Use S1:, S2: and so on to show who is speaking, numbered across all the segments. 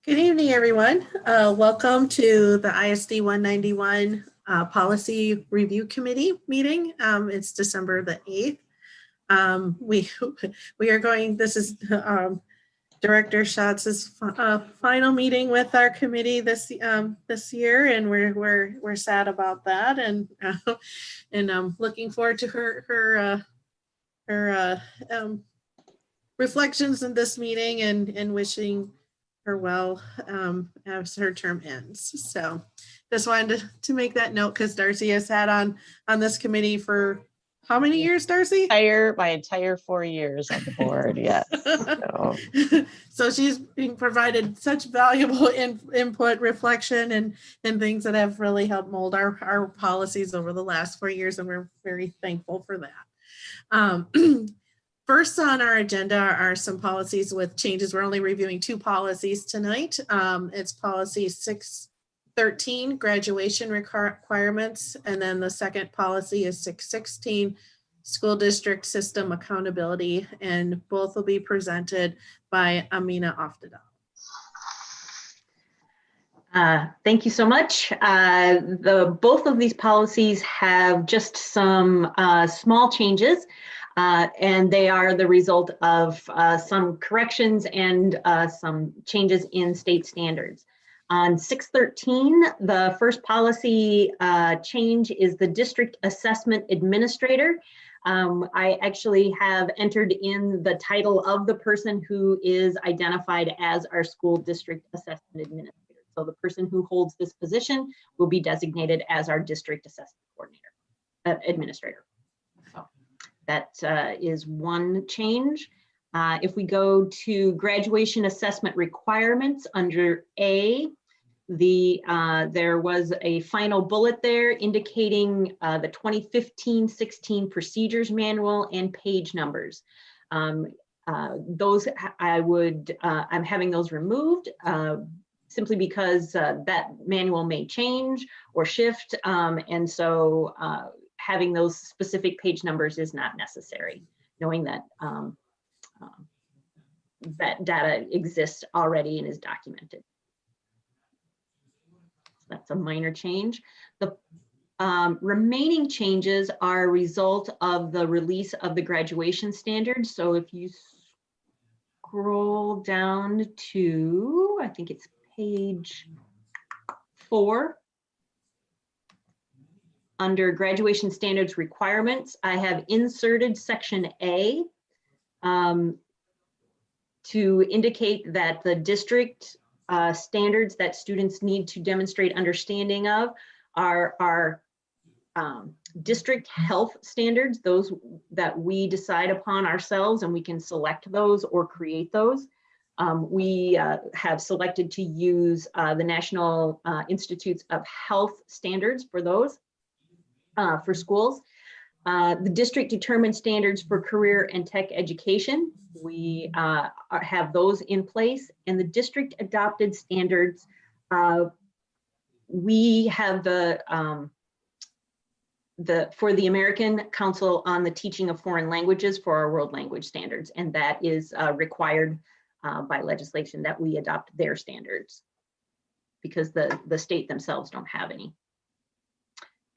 S1: Good evening, everyone. Welcome to the ISD 191 Policy Review Committee meeting. It's December the 8th. We are going, this is Director Schatz's final meeting with our committee this year, and we're sad about that, and I'm looking forward to her reflections in this meeting and wishing her well as her term ends. So just wanted to make that note because Darcy has sat on this committee for how many years, Darcy?
S2: My entire 4 years on the board, yes.
S1: So she's being provided such valuable input, reflection, and things that have really helped mold our policies over the last 4 years, and we're very thankful for that. First on our agenda are some policies with changes. We're only reviewing 2 policies tonight. It's policy 613, graduation requirements, and then the second policy is 616, school district system accountability, and both will be presented by Amina Oftedal.
S3: Thank you so much. Both of these policies have just some small changes. And they are the result of some corrections and some changes in state standards. On 613, the first policy change is the district assessment administrator. I actually have entered in the title of the person who is identified as our school district assessment administrator. So the person who holds this position will be designated as our district assessment coordinator, administrator. That is one change. If we go to graduation assessment requirements under A, there was a final bullet there indicating the 2015-16 procedures manual and page numbers. Those I'm having those removed simply because that manual may change or shift, and so having those specific page numbers is not necessary, knowing that that data exists already and is documented. So that's a minor change. The remaining changes are a result of the release of the graduation standards. So if you scroll down to, I think it's page 4, under graduation standards requirements, I have inserted section A to indicate that the district standards that students need to demonstrate understanding of are district health standards, those that we decide upon ourselves, and we can select those or create those. We have selected to use the National Institutes of Health standards for those. For schools. The district determines standards for career and tech education. We have those in place, and the district adopted standards. We have for the American Council on the Teaching of Foreign Languages for our world language standards, and that is required by legislation that we adopt their standards because the state themselves don't have any.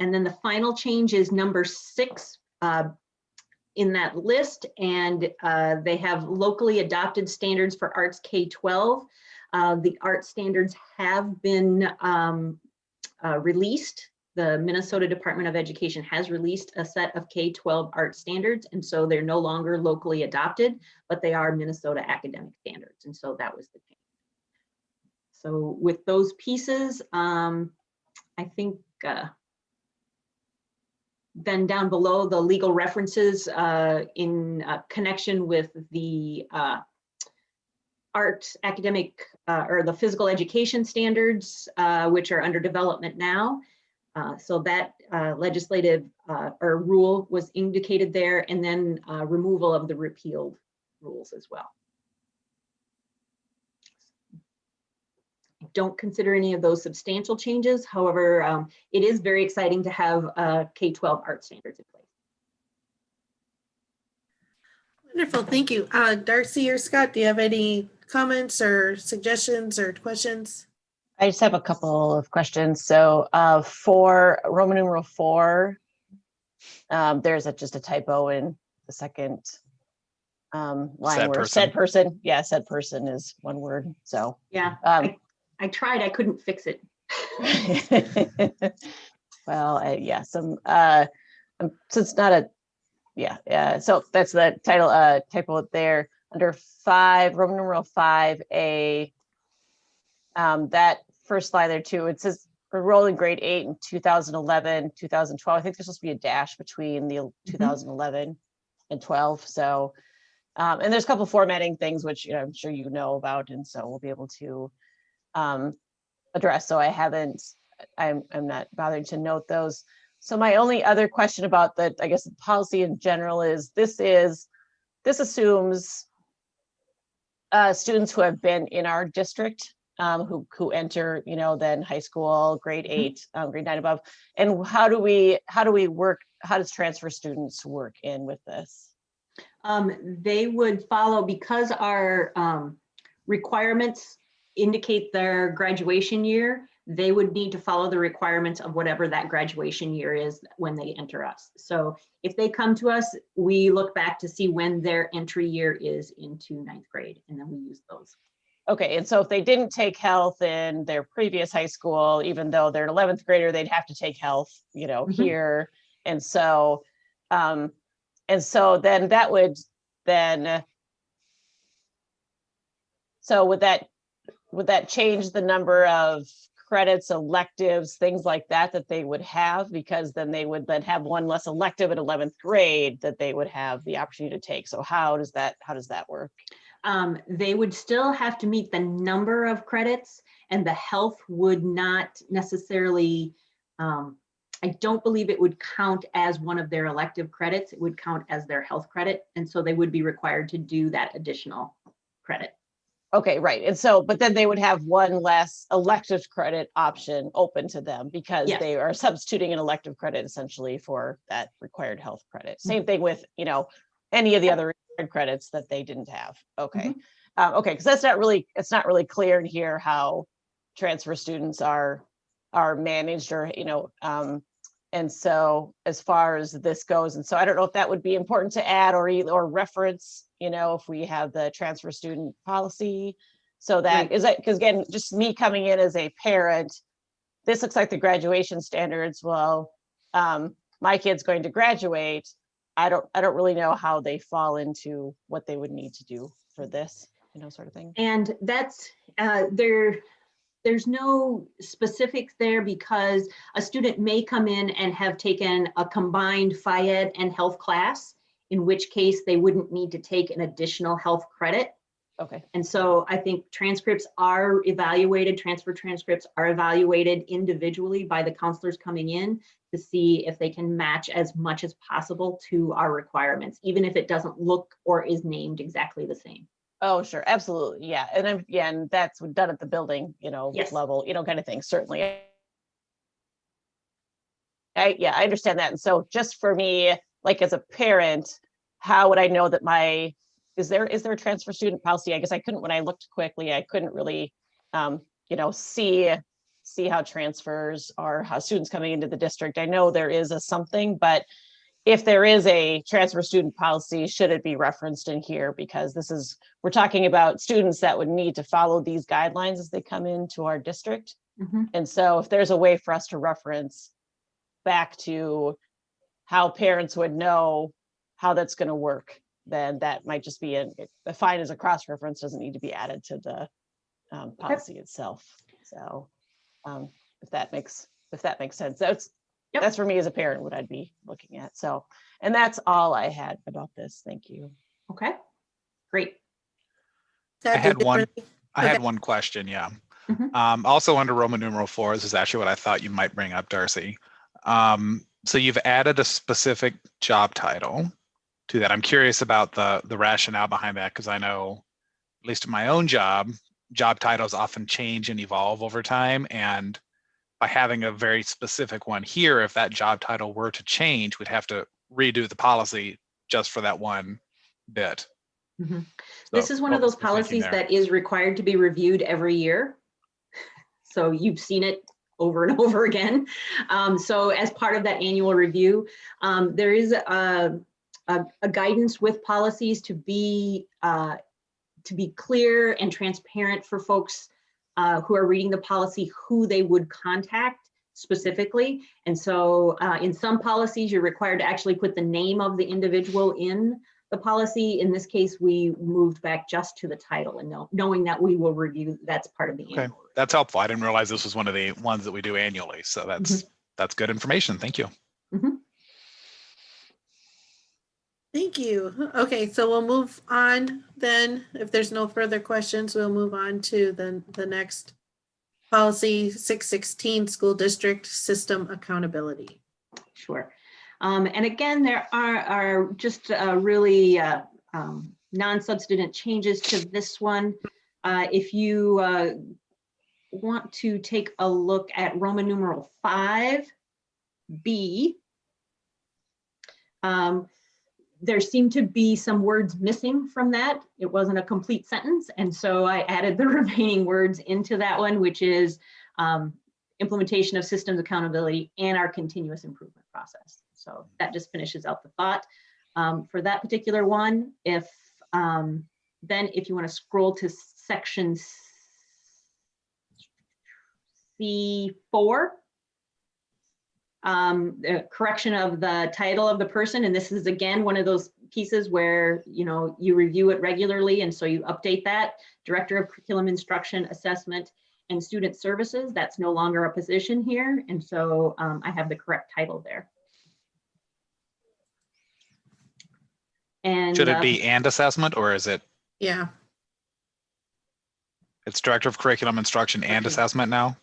S3: And then the final change is number 6 in that list, and they have locally adopted standards for arts K-12. The art standards have been released. The Minnesota Department of Education has released a set of K-12 art standards, and so they're no longer locally adopted, but they are Minnesota academic standards, and so that was the change. So with those pieces, I think then down below, the legal references in connection with the art academic or the physical education standards, which are under development now. So that legislative or rule was indicated there, and then removal of the repealed rules as well. Don't consider any of those substantial changes. However, it is very exciting to have K-12 art standards in place.
S1: Wonderful, thank you. Darcy or Scott, do you have any comments or suggestions or questions?
S2: I just have a couple of questions. So for Roman numeral 4, there's just a typo in the second line
S4: Said
S2: where
S4: person.
S2: said person is one word. So
S3: Yeah, I tried, I couldn't fix it.
S2: well, so it's not a, so that's the title, typo there. Under 5, Roman numeral 5A, that first line there too, it says enrolled in grade 8 in 2011, 2012. I think there's supposed to be a dash between the 2011 and 12. So, and there's a couple formatting things, which I'm sure you know about, and so we'll be able to address. So I'm not bothering to note those. So my only other question about the policy in general is this assumes students who have been in our district, who enter, then high school, grade 8, grade 9 above. And how does transfer students work in with this?
S3: They would follow, because our requirements indicate their graduation year, they would need to follow the requirements of whatever that graduation year is when they enter us. So if they come to us, we look back to see when their entry year is into 9th grade, and then we use those.
S2: Okay, and so if they didn't take health in their previous high school, even though they're an 11th grader, they'd have to take health, here. And so then that would so would that change the number of credits, electives, things like that they would have, because then they would then have one less elective at 11th grade that they would have the opportunity to take. So how does that work?
S3: They would still have to meet the number of credits, and the health would not necessarily, I don't believe it would count as one of their elective credits. It would count as their health credit. And so they would be required to do that additional credit.
S2: Okay, right. And so, but then they would have one less elective credit option open to them, because
S3: Yes.
S2: they are substituting an elective credit essentially for that required health credit. Same thing with, any of the other required credits that they didn't have. Okay. Okay, because it's not really clear in here how transfer students are managed, or, and so as far as this goes, and so I don't know if that would be important to add or reference, if we have the transfer student policy. So that is that, because again, just me coming in as a parent, this looks like the graduation standards. Well, my kid's going to graduate. I don't really know how they fall into what they would need to do for this, sort of thing.
S3: And that's there's no specifics there, because a student may come in and have taken a combined Phi Ed and health class, in which case they wouldn't need to take an additional health credit.
S2: Okay.
S3: And so I think transfer transcripts are evaluated individually by the counselors coming in to see if they can match as much as possible to our requirements, even if it doesn't look or is named exactly the same.
S2: Oh, sure. Absolutely. Yeah. And that's done at the building,
S3: Yes.
S2: level, kind of thing. Certainly. I understand that. And so just for me, like as a parent, how would I know that is there a transfer student policy? I guess I couldn't, when I looked quickly, I couldn't really, see how transfers are, how students coming into the district. I know there is something, but if there is a transfer student policy, should it be referenced in here? Because we're talking about students that would need to follow these guidelines as they come into our district. And so if there's a way for us to reference back to how parents would know how that's going to work, then that might just be fine as a cross-reference, doesn't need to be added to the policy itself. So if that makes sense, that's for me as a parent what I'd be looking at. So, and that's all I had about this. Thank you.
S3: Okay, great.
S4: I had one question. Yeah. Also under Roman numeral 4, this is actually what I thought you might bring up, Darcy. So you've added a specific job title to that. I'm curious about the rationale behind that, because I know, at least in my own job titles often change and evolve over time. And by having a very specific one here, if that job title were to change, we'd have to redo the policy just for that one bit.
S3: This is one of those policies that is required to be reviewed every year. So you've seen it over and over again. So as part of that annual review, there is a guidance with policies to be clear and transparent for folks who are reading the policy, who they would contact specifically. And so in some policies, you're required to actually put the name of the individual in the policy. In this case, we moved back just to the title, and knowing that we will review, that's part of the annual.
S4: Okay, that's helpful. I didn't realize this was one of the ones that we do annually. So that's good information. Thank you.
S1: Thank you. Okay, so we'll move on then. If there's no further questions, we'll move on to the next policy, 616, school district system accountability.
S3: Sure. And again, there are just really non-substantive changes to this one. If you want to take a look at Roman numeral 5B, there seemed to be some words missing from that. It wasn't a complete sentence. And so I added the remaining words into that one, which is implementation of systems accountability and our continuous improvement process. So that just finishes out the thought for that particular one. If then if you want to scroll to section C4, the correction of the title of the person. And this is again one of those pieces where you review it regularly, and so you update that. Director of Curriculum Instruction, Assessment, and Student Services. That's no longer a position here, and so I have the correct title there. And
S4: should it be and assessment, or is it?
S1: Yeah.
S4: It's Director of Curriculum Instruction and Assessment now?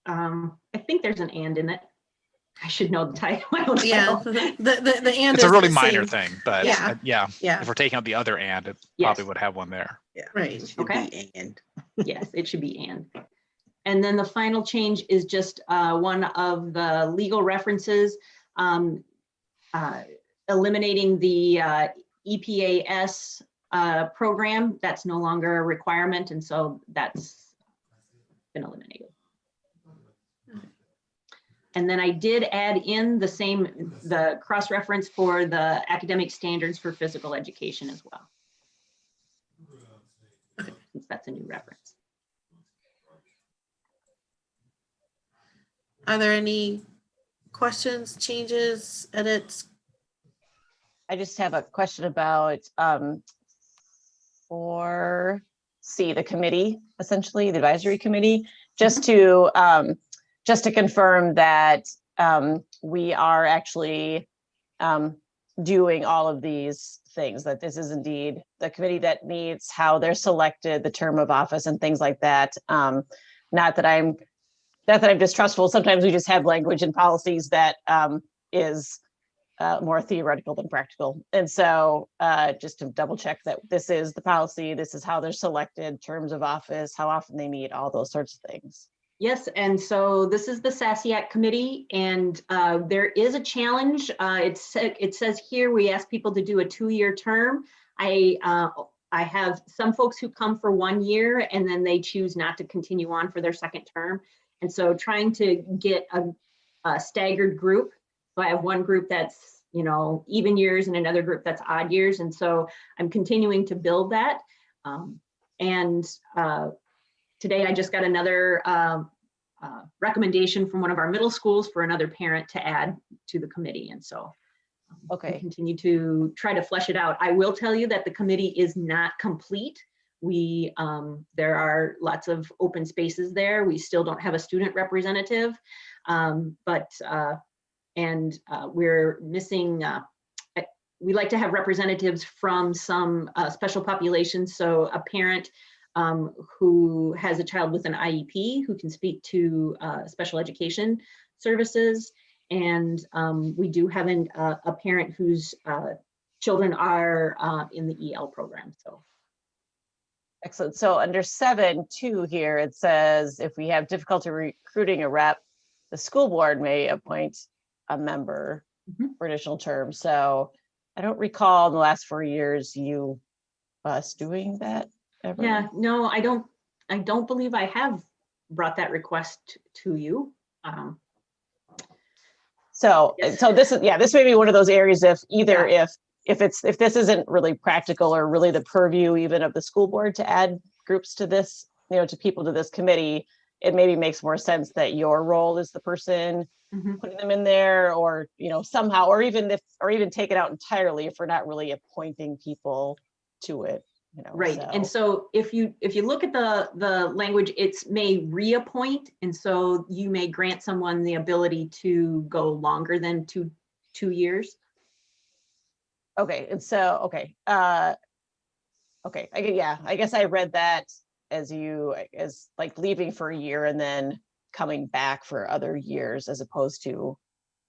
S3: I think there's an and in it. I should know the title.
S1: Yeah, the and
S4: it's a really minor thing, but yeah. If we're taking out the other and, it probably would have one there.
S1: Yeah, right.
S3: Okay. And. Yes, it should be and. And then the final change is just one of the legal references, eliminating the EPAS program. That's no longer a requirement, and so that's been eliminated. And then I did add in the cross-reference for the academic standards for physical education as well, since that's a new reference.
S1: Are there any questions, changes, edits?
S2: I just have a question about for the committee, essentially the advisory committee, just to confirm that we are actually doing all of these things, that this is indeed the committee that meets, how they're selected, the term of office and things like that. Not that I'm distrustful. Sometimes we just have language and policies that is more theoretical than practical. And so just to double check that this is the policy, this is how they're selected, terms of office, how often they meet, all those sorts of things.
S3: Yes, and so this is the SASIAC committee, and there is a challenge. It says here we ask people to do a 2-year term. I have some folks who come for 1 year and then they choose not to continue on for their second term. And so trying to get a staggered group. So I have one group that's even years and another group that's odd years. And so I'm continuing to build that. Today I just got another recommendation from one of our middle schools for another parent to add to the committee. And so we continue to try to flesh it out. I will tell you that the committee is not complete. There are lots of open spaces there. We still don't have a student representative, but we're missing, we like to have representatives from some special populations. So a parent who has a child with an IEP who can speak to special education services. And we do have a parent whose children are in the EL program. So.
S2: Excellent. So under 7.2 here, it says if we have difficulty recruiting a rep, the school board may appoint a member for additional terms. So I don't recall in the last 4 years you us doing that ever?
S3: Yeah, no, I don't believe I have brought that request to you.
S2: So
S3: Yes.
S2: this may be one of those areas if either
S3: Yeah.
S2: if this isn't really practical or really the purview even of the school board to add groups to this, to people to this committee, it maybe makes more sense that your role is the person
S3: Mhm.
S2: putting them in there, or somehow, or even take it out entirely if we're not really appointing people to it.
S3: Right. And so if you look at the language, it's may reappoint. And so you may grant someone the ability to go longer than two years.
S2: Okay. And so, okay. Okay. I guess I read that as like leaving for a year and then coming back for other years, as opposed to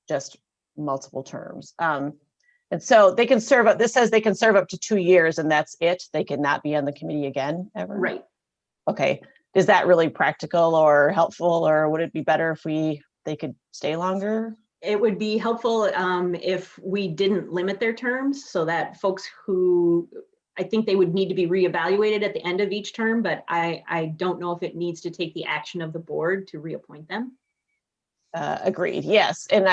S2: just multiple terms. And so they can serve up, this says they can serve up to 2 years and that's it. They cannot be on the committee again ever.
S3: Right.
S2: Okay. Is that really practical or helpful, or would it be better if they could stay longer?
S3: It would be helpful if we didn't limit their terms, so that folks who, I think they would need to be reevaluated at the end of each term, but I don't know if it needs to take the action of the board to reappoint them.
S2: Agreed. Yes. And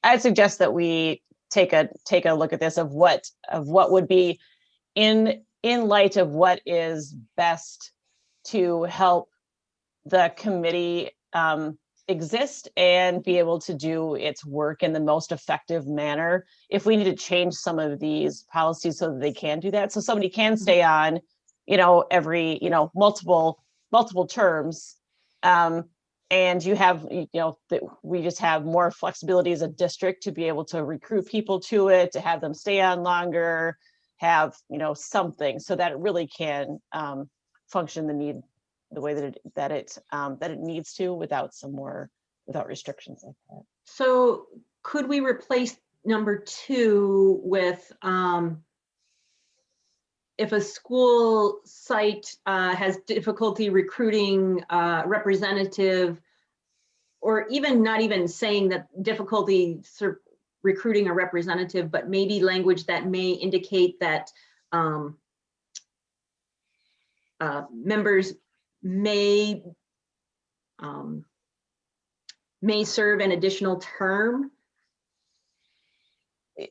S2: I'd suggest that we take a look at this of what would be in light of what is best to help the committee exist and be able to do its work in the most effective manner. If we need to change some of these policies so that they can do that, so somebody can stay on, every, multiple terms, and you have, that we just have more flexibility as a district to be able to recruit people to it, to have them stay on longer, have, something so that it really can function the way that it needs to without restrictions like that.
S3: So could we replace number 2 with if a school site has difficulty recruiting a representative, or even not even saying that difficulty recruiting a representative, but maybe language that may indicate that members may serve an additional term.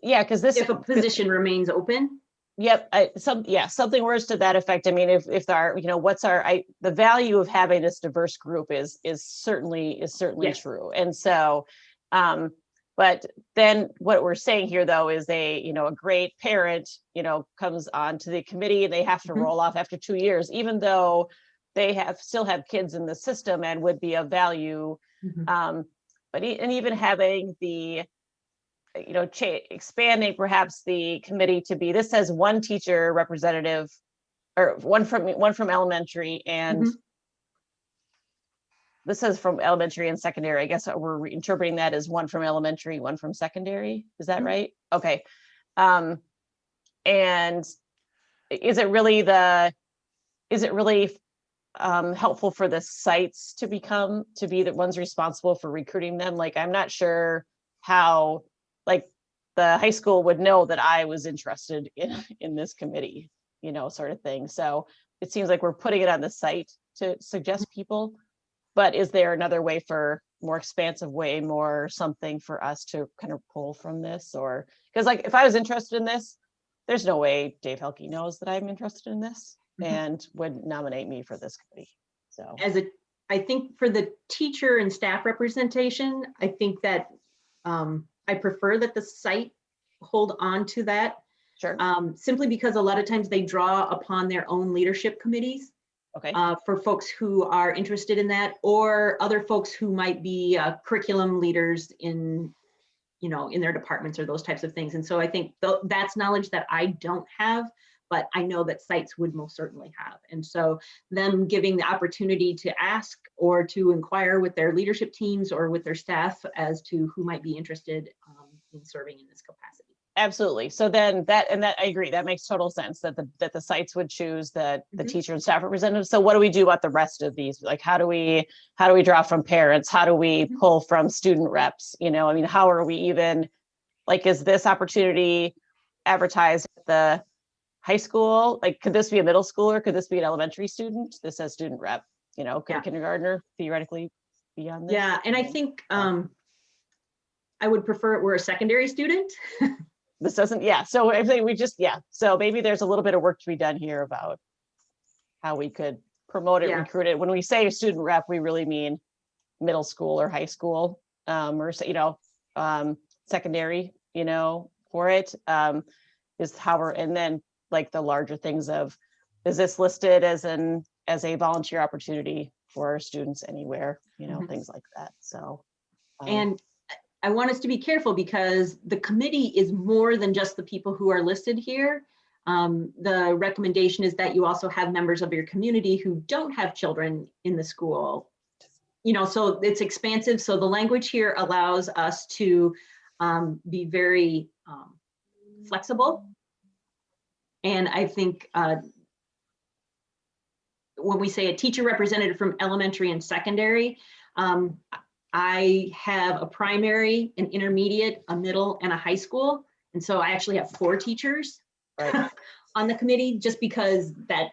S2: Yeah, because
S3: if a position remains open.
S2: Yep, something words to that effect. I mean, if the value of having this diverse group is certainly yes. True, and so, but then what we're saying here though is a great parent comes onto the committee and they have to roll off after 2 years, even though they still have kids in the system and would be of value, but even having the expanding perhaps the committee to be, this says one teacher representative, or one from elementary, and this says from elementary and secondary. I guess we're interpreting that as one from elementary, one from secondary. Is that right? Okay. And is it really helpful for the sites to be the ones responsible for recruiting them? Like, I'm not sure how, like, the high school would know that I was interested in this committee, sort of thing. So it seems like we're putting it on the site to suggest people, but is there another way, for more expansive way, more something for us to kind of pull from this? Or, because like, if I was interested in this, there's no way Dave Helke knows that I'm interested in this and would nominate me for this committee. So
S3: I think for the teacher and staff representation, I think that I prefer that the site hold on to that.
S2: Sure.
S3: Simply because a lot of times they draw upon their own leadership committees.
S2: Okay.
S3: For folks who are interested in that, or other folks who might be curriculum leaders in their departments or those types of things. And so I think that's knowledge that I don't have, but I know that sites would most certainly have. And so them giving the opportunity to ask or to inquire with their leadership teams or with their staff as to who might be interested in serving in this capacity.
S2: Absolutely. So then that I agree, that makes total sense, that the sites would choose the teacher and staff representatives. So what do we do about the rest of these? Like, how do we draw from parents? How do we pull from student reps? I mean, how are we even, like, is this opportunity advertised at the high school, like, could this be a middle schooler? Could this be an elementary student? This says student rep, you know, could
S3: Yeah.
S2: a kindergartner theoretically be on this?
S3: Yeah, and I think I would prefer it were a secondary student.
S2: This doesn't, yeah, so I think we just, yeah, so maybe there's a little bit of work to be done here about how we could promote it,
S3: Yeah.
S2: recruit it. When we say student rep, we really mean middle school or high school, or, you know, secondary, you know, for it, is how we're, and then like the larger things of, is this listed as a volunteer opportunity for students anywhere, you know,
S3: Mhm.
S2: things like that, so.
S3: And I want us to be careful because the committee is more than just the people who are listed here. The recommendation is that you also have members of your community who don't have children in the school. You know, so it's expansive. So the language here allows us to be very flexible. And I think when we say a teacher representative from elementary and secondary, I have a primary, an intermediate, a middle, and a high school. And so I actually have 4 teachers
S2: Right.
S3: on the committee, just because that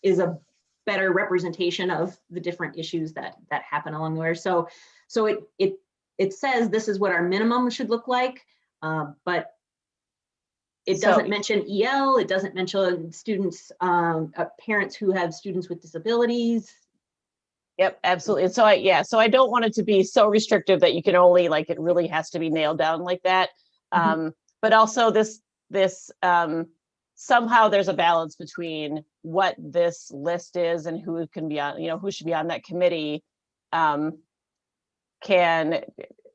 S3: is a better representation of the different issues that happen along the way. So it says this is what our minimum should look like, but it doesn't mention EL, it doesn't mention students, parents who have students with disabilities.
S2: Yep, absolutely. And so I don't want it to be so restrictive that you can only, like, it really has to be nailed down like that. But also this somehow there's a balance between what this list is and who can be on, you know, who should be on that committee, can,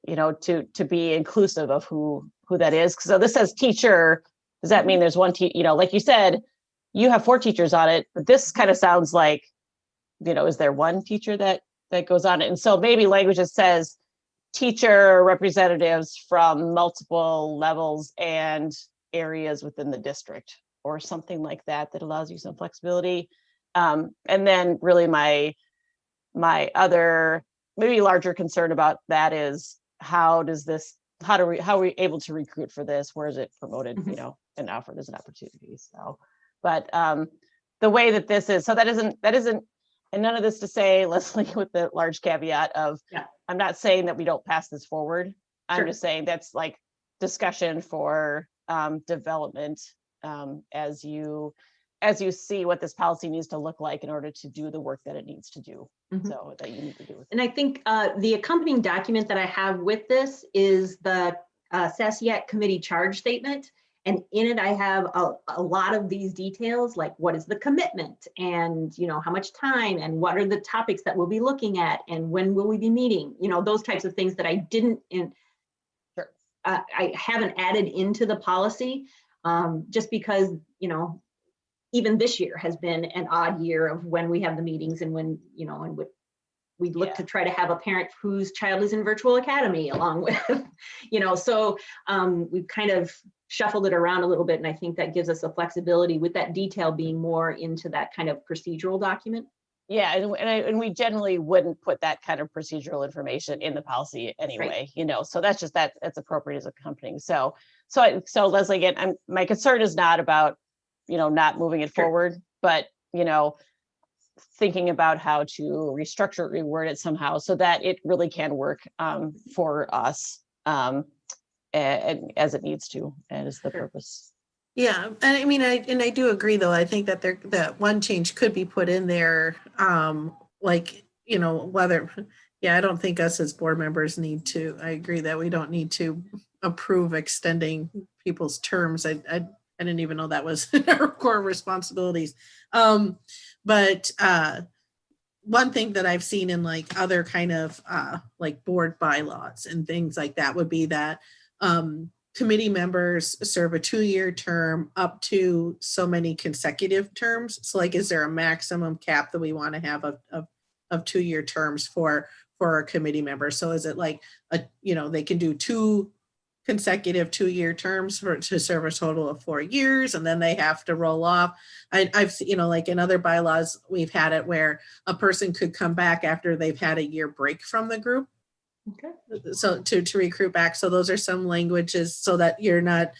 S2: you know, to be inclusive of who that is. So this says teacher. Does that mean there's one you know, like you said, you have 4 teachers on it, but this kind of sounds like, you know, is there one teacher that goes on it? And so maybe language that says teacher representatives from multiple levels and areas within the district, or something like that, that allows you some flexibility. And then really my other maybe larger concern about that is how are we able to recruit for this? Where is it promoted, you know, and offered as an opportunity? So, but the way that this is, so that isn't, and none of this to say, Leslie, with the large caveat of, I'm not saying that we don't pass this forward. I'm just saying that's like discussion for development as you see what this policy needs to look like in order to do the work that it needs to do. So that you need to do with it.
S3: And I think the accompanying document that I have with this is the SASIAC committee charge statement. And in it, I have a lot of these details, like what is the commitment, and, you know, how much time, and what are the topics that we'll be looking at, and when will we be meeting, you know, those types of things that I didn't, I haven't added into the policy, just because, you know, even this year has been an odd year of when we have the meetings and when, you know, and we look to try to have a parent whose child is in virtual academy along with, you know, so we've kind of shuffled it around a little bit. And I think that gives us a flexibility with that detail being more into that kind of procedural document.
S2: Yeah, and we generally wouldn't put that kind of procedural information in the policy anyway, you know, so that's just that's appropriate as accompanying. So Leslie, again, my concern is not about, you know, not moving it forward, but, you know, thinking about how to restructure it, reword it somehow so that it really can work for us and as it needs to, and is the purpose.
S1: Yeah, and I mean, I do agree though. I think that that one change could be put in there, like, you know, whether, I don't think us as board members need to. I agree that we don't need to approve extending people's terms. I didn't even know that was our core responsibilities. But one thing that I've seen in like other kind of like board bylaws and things like that would be that committee members serve a 2-year term up to so many consecutive terms. So like, is there a maximum cap that we want to have of 2-year terms for a committee member? So is it like they can do 2 consecutive 2-year terms to serve a total of 4 years, and then they have to roll off. I've seen, like in other bylaws, we've had it where a person could come back after they've had a year break from the group. Okay. So to recruit back. So those are some languages so that you're not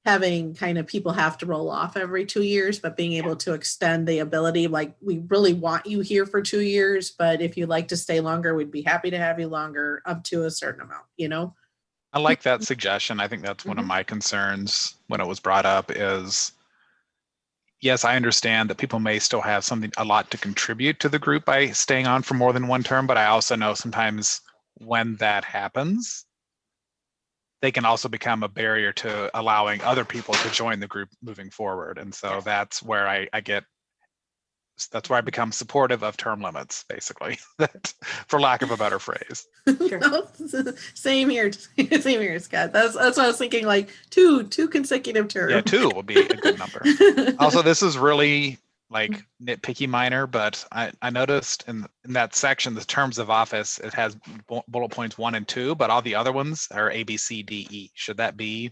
S1: having kind of people have to roll off every 2 years, but being able to extend the ability, like, we really want you here for 2 years, but if you'd like to stay longer, we'd be happy to have you longer up to a certain amount, you know?
S4: I like that suggestion. I think that's one of my concerns when it was brought up is, yes, I understand that people may still have a lot to contribute to the group by staying on for more than one term, but I also know sometimes when that happens, they can also become a barrier to allowing other people to join the group moving forward. And so that's where I become supportive of term limits, basically, for lack of a better phrase.
S3: Sure.
S1: Same here, Scott. That's what I was thinking, like two consecutive terms.
S4: Yeah, 2 will be a good number. Also, this is really like nitpicky minor, but I noticed in that section, the terms of office, it has bullet points 1 and 2, but all the other ones are A, B, C, D, E. Should that be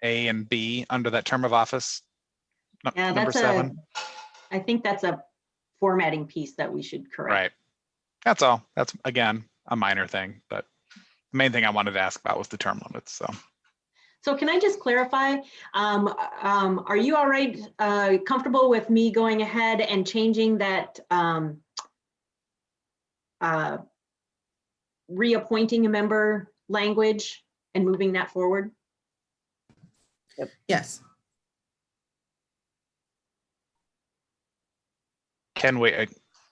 S4: A and B under that term of office?
S3: Yeah,
S4: Number 7.
S3: I think that's a formatting piece that we should correct.
S4: Right. That's all. That's, again, a minor thing, but the main thing I wanted to ask about was the term limits.
S3: So can I just clarify, are you all right, comfortable with me going ahead and changing that reappointing a member language and moving that forward?
S1: Yes.
S4: Can we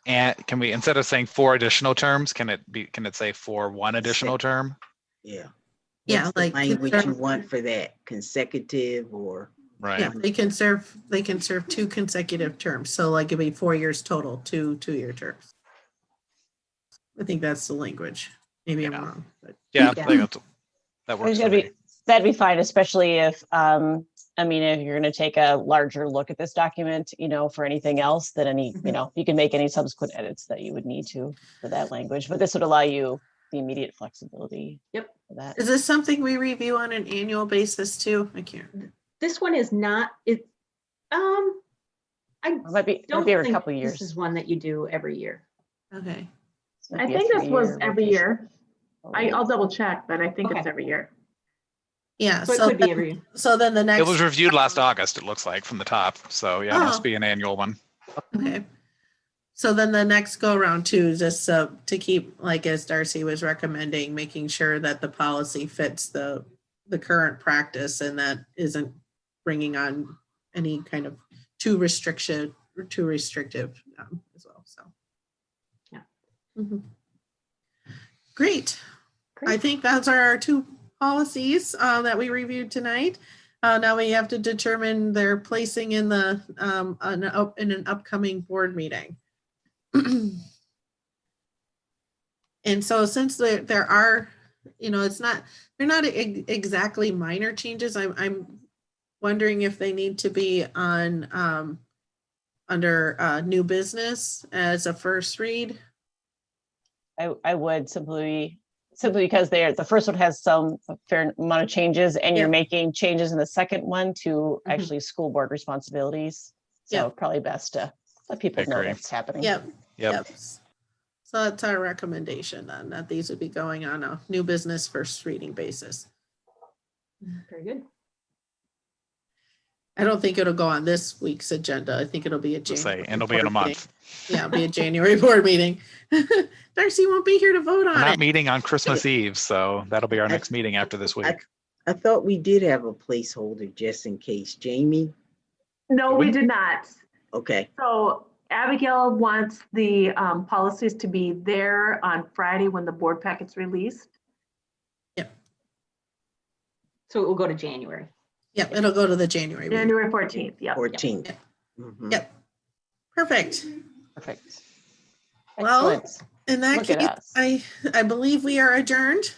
S4: instead of saying 4 additional terms, can it say for 1 additional term?
S5: Yeah.
S1: Yeah,
S5: What's the
S1: like
S5: language you want for that, consecutive or?
S4: Right.
S1: Yeah, they can serve 2 consecutive terms. So like it'd be 4 years total, 2-year terms. I think that's the language. Maybe I'm wrong, but
S4: Yeah,
S3: Yeah.
S4: I think that works for me.
S2: That'd be fine, especially if, if you're going to take a larger look at this document, for anything else, that you can make any subsequent edits that you would need to for that language, but this would allow you the immediate flexibility.
S3: Yep.
S2: For that.
S1: is this something we review on an annual basis too? I can't.
S3: This one is not, I
S2: It might be
S3: don't
S2: every
S3: think
S2: couple of years.
S3: this is one that you do every year.
S1: Okay.
S2: This might
S6: I
S2: be a
S6: think this was
S2: 3-year
S6: every
S2: rotation.
S6: year. I'll double check, but I think it's
S3: Okay.
S6: every year.
S1: Yeah.
S3: So it could be every year.
S1: So then the next.
S4: It was reviewed last August, it looks like, from the top. So yeah, it must
S1: Oh.
S4: be an annual one.
S1: Okay. So then the next go around too is just to keep, like as Darcy was recommending, making sure that the policy fits the current practice and that isn't bringing on any kind of too restrictive as well. So.
S3: Yeah.
S1: Mhm. Great. I think those are our 2 policies that we reviewed tonight. Now we have to determine their placing in the in an upcoming board meeting. And so since there are, they're not exactly minor changes. I'm wondering if they need to be on under new business as a first read.
S2: I would simply because the first one has a fair amount of changes, and you're making changes in the second one to actually school board responsibilities. So probably best to let people know that's happening.
S1: Yep. So that's our recommendation then, that these would be going on a new business first reading basis.
S3: Very good.
S1: I don't think it'll go on this week's agenda. I think it'll be a January.
S4: And it'll be in a
S1: board
S4: month.
S1: meeting. Yeah, it'll be a January board meeting. Darcy won't be here to vote on
S4: We're not
S1: it.
S4: meeting on Christmas Eve, so that'll be our next meeting after this week.
S5: I thought we did have a placeholder just in case. Jamie?
S6: No, we did not.
S5: Okay.
S6: So Abigail wants the policies to be there on Friday when the board packet's released.
S3: So it will go to January.
S1: Yep, it'll go to the January meeting.
S6: January 14th, yep.
S5: 14th.
S1: Yep.
S5: Mhm.
S1: Yep. Perfect.
S2: Perfect.
S1: Well,
S2: Excellent.
S1: In that
S2: Look at
S1: case,
S2: us.
S1: I believe we are adjourned.